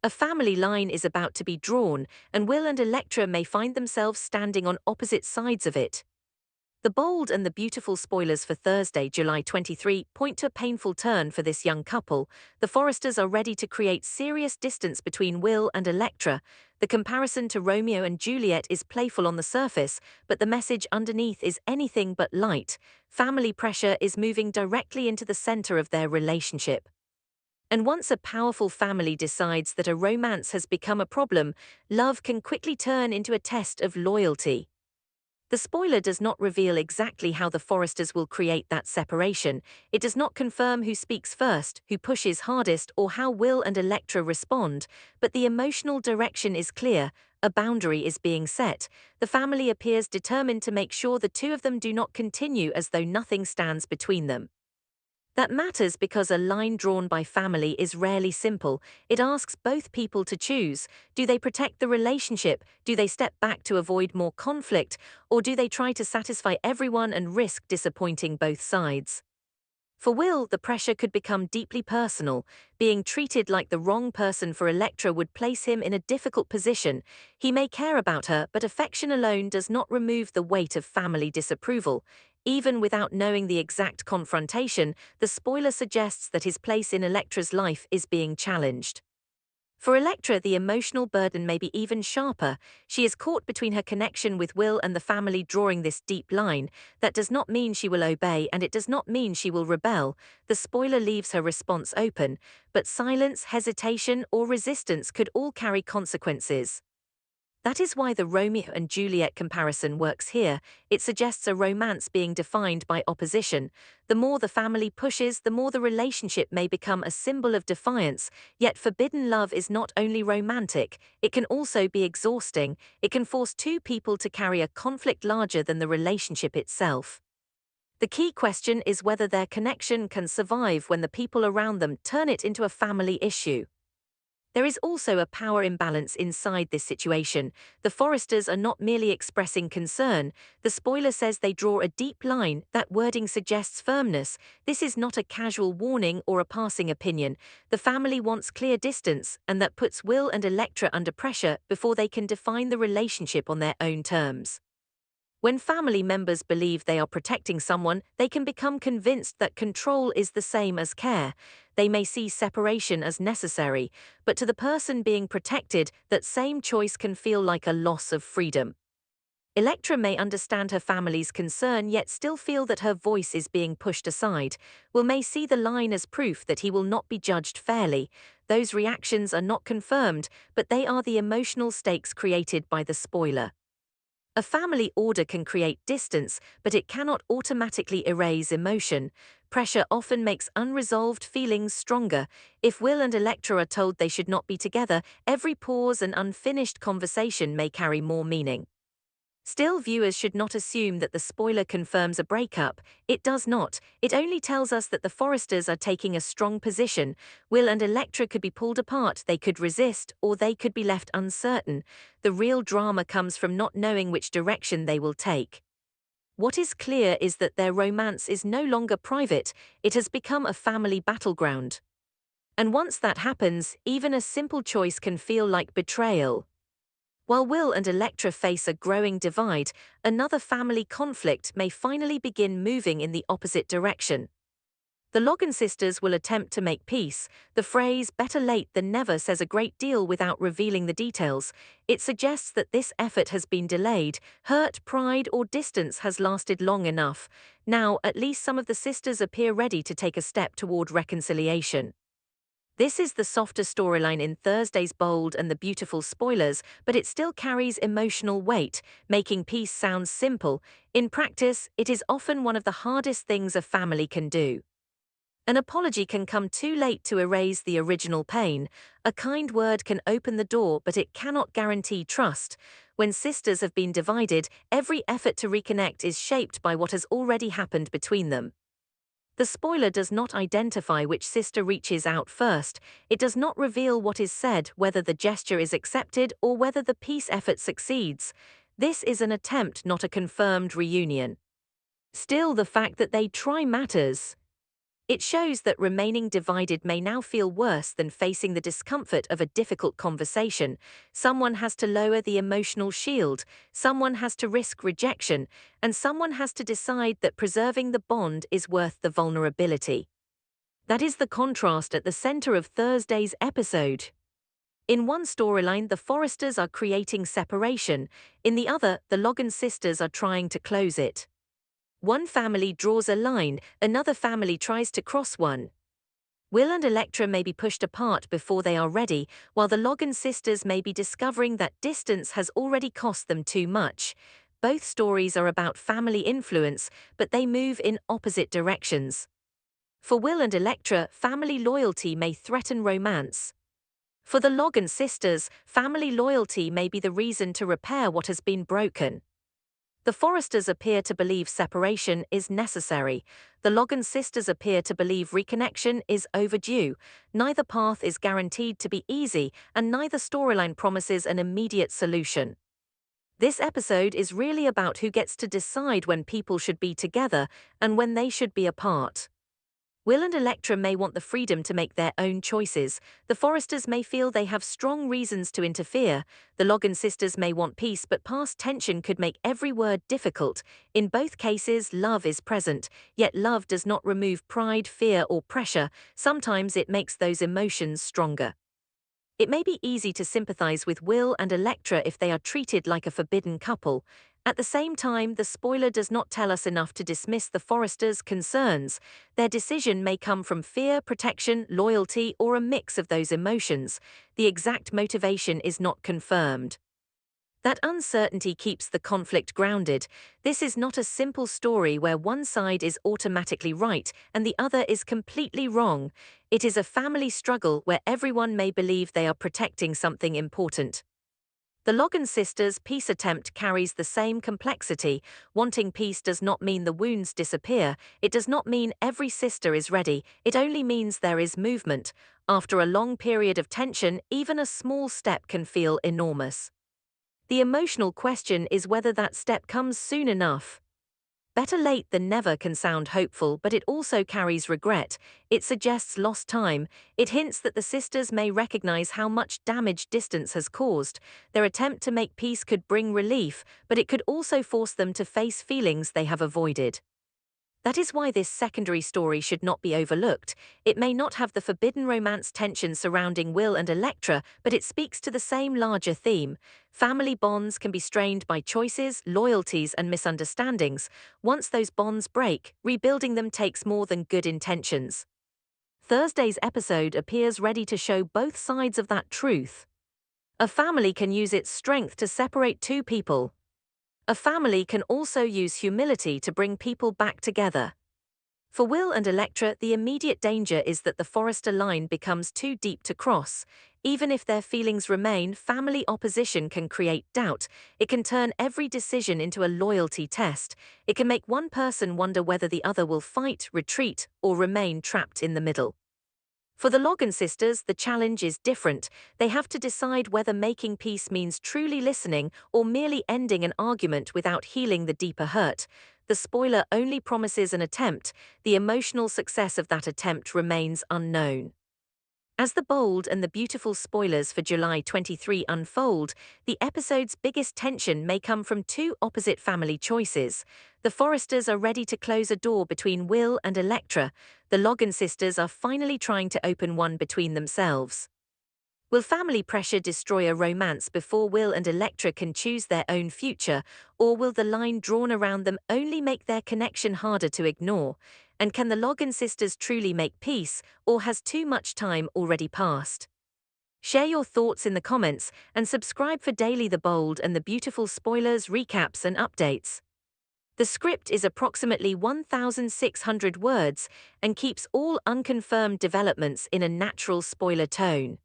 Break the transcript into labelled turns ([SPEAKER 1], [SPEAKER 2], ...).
[SPEAKER 1] A family line is about to be drawn, and Will and Electra may find themselves standing on opposite sides of it. The bold and the beautiful spoilers for Thursday, July 23, point to a painful turn for this young couple. The Forresters are ready to create serious distance between Will and Electra. The comparison to Romeo and Juliet is playful on the surface, but the message underneath is anything but light. Family pressure is moving directly into the center of their relationship. And once a powerful family decides that a romance has become a problem, love can quickly turn into a test of loyalty. The spoiler does not reveal exactly how the Forresters will create that separation. It does not confirm who speaks first, who pushes hardest, or how Will and Electra respond, but the emotional direction is clear. A boundary is being set. The family appears determined to make sure the two of them do not continue as though nothing stands between them. That matters because a line drawn by family is rarely simple. It asks both people to choose. Do they protect the relationship? Do they step back to avoid more conflict? Or do they try to satisfy everyone and risk disappointing both sides? For Will, the pressure could become deeply personal. Being treated like the wrong person for Electra would place him in a difficult position. He may care about her, but affection alone does not remove the weight of family disapproval. Even without knowing the exact confrontation, the spoiler suggests that his place in Electra's life is being challenged. For Electra, the emotional burden may be even sharper. She is caught between her connection with Will and the family drawing this deep line. That does not mean she will obey, and it does not mean she will rebel. The spoiler leaves her response open, but silence, hesitation, or resistance could all carry consequences. That is why the Romeo and Juliet comparison works here. It suggests a romance being defined by opposition. The more the family pushes, the more the relationship may become a symbol of defiance. Yet forbidden love is not only romantic, it can also be exhausting. It can force two people to carry a conflict larger than the relationship itself. The key question is whether their connection can survive when the people around them turn it into a family issue. There is also a power imbalance inside this situation. The Forresters are not merely expressing concern. The spoiler says they draw a deep line. That wording suggests firmness. This is not a casual warning or a passing opinion. The family wants clear distance, and that puts Will and Electra under pressure before they can define the relationship on their own terms. When family members believe they are protecting someone, they can become convinced that control is the same as care. They may see separation as necessary, but to the person being protected, that same choice can feel like a loss of freedom. Electra may understand her family's concern yet still feel that her voice is being pushed aside. Will may see the line as proof that he will not be judged fairly. Those reactions are not confirmed, but they are the emotional stakes created by the spoiler. A family order can create distance, but it cannot automatically erase emotion. Pressure often makes unresolved feelings stronger. If Will and Electra are told they should not be together, every pause and unfinished conversation may carry more meaning. Still, viewers should not assume that the spoiler confirms a breakup. It does not. It only tells us that the Forresters are taking a strong position. Will and Electra could be pulled apart, they could resist, or they could be left uncertain. The real drama comes from not knowing which direction they will take. What is clear is that their romance is no longer private, it has become a family battleground. And once that happens, even a simple choice can feel like betrayal. While Will and Electra face a growing divide, another family conflict may finally begin moving in the opposite direction. The Logan sisters will attempt to make peace. The phrase "better late than never" says a great deal without revealing the details. It suggests that this effort has been delayed. Hurt, pride, or distance has lasted long enough. Now, at least some of the sisters appear ready to take a step toward reconciliation. This is the softer storyline in Thursday's bold and the beautiful spoilers, but it still carries emotional weight, making peace sound simple. In practice, it is often one of the hardest things a family can do. An apology can come too late to erase the original pain. A kind word can open the door, but it cannot guarantee trust. When sisters have been divided, every effort to reconnect is shaped by what has already happened between them. The spoiler does not identify which sister reaches out first. It does not reveal what is said, whether the gesture is accepted, or whether the peace effort succeeds. This is an attempt, not a confirmed reunion. Still, the fact that they try matters. It shows that remaining divided may now feel worse than facing the discomfort of a difficult conversation. Someone has to lower the emotional shield, someone has to risk rejection, and someone has to decide that preserving the bond is worth the vulnerability. That is the contrast at the center of Thursday's episode. In one storyline, the Forresters are creating separation. In the other, the Logan sisters are trying to close it. One family draws a line, another family tries to cross one. Will and Electra may be pushed apart before they are ready, while the Logan sisters may be discovering that distance has already cost them too much. Both stories are about family influence, but they move in opposite directions. For Will and Electra, family loyalty may threaten romance. For the Logan sisters, family loyalty may be the reason to repair what has been broken. The Forresters appear to believe separation is necessary. The Logan sisters appear to believe reconnection is overdue. Neither path is guaranteed to be easy, and neither storyline promises an immediate solution. This episode is really about who gets to decide when people should be together and when they should be apart. Will and Electra may want the freedom to make their own choices. The Forresters may feel they have strong reasons to interfere. The Logan sisters may want peace, but past tension could make every word difficult. In both cases, love is present, yet love does not remove pride, fear, or pressure. Sometimes it makes those emotions stronger. It may be easy to sympathize with Will and Electra if they are treated like a forbidden couple. At the same time, the spoiler does not tell us enough to dismiss the Forresters' concerns. Their decision may come from fear, protection, loyalty, or a mix of those emotions. The exact motivation is not confirmed. That uncertainty keeps the conflict grounded. This is not a simple story where one side is automatically right and the other is completely wrong. It is a family struggle where everyone may believe they are protecting something important. The Logan sisters' peace attempt carries the same complexity. Wanting peace does not mean the wounds disappear. It does not mean every sister is ready. It only means there is movement. After a long period of tension, even a small step can feel enormous. The emotional question is whether that step comes soon enough. Better late than never can sound hopeful, but it also carries regret. It suggests lost time. It hints that the sisters may recognize how much damage distance has caused. Their attempt to make peace could bring relief, but it could also force them to face feelings they have avoided. That is why this secondary story should not be overlooked. It may not have the forbidden romance tension surrounding Will and Electra, but it speaks to the same larger theme. Family bonds can be strained by choices, loyalties, and misunderstandings. Once those bonds break, rebuilding them takes more than good intentions. Thursday's episode appears ready to show both sides of that truth. A family can use its strength to separate two people. A family can also use humility to bring people back together. For Will and Electra, the immediate danger is that the Forrester line becomes too deep to cross. Even if their feelings remain, family opposition can create doubt. It can turn every decision into a loyalty test. It can make one person wonder whether the other will fight, retreat, or remain trapped in the middle. For the Logan sisters, the challenge is different. They have to decide whether making peace means truly listening or merely ending an argument without healing the deeper hurt. The spoiler only promises an attempt. The emotional success of that attempt remains unknown. As the bold and the beautiful spoilers for July 23 unfold, the episode's biggest tension may come from two opposite family choices. The Forresters are ready to close a door between Will and Electra. The Logan sisters are finally trying to open one between themselves. Will family pressure destroy a romance before Will and Electra can choose their own future, or will the line drawn around them only make their connection harder to ignore? And can the Logan sisters truly make peace, or has too much time already passed? Share your thoughts in the comments and subscribe for daily the bold and the beautiful spoilers, recaps, and updates. The script is approximately 1,600 words and keeps all unconfirmed developments in a natural spoiler tone.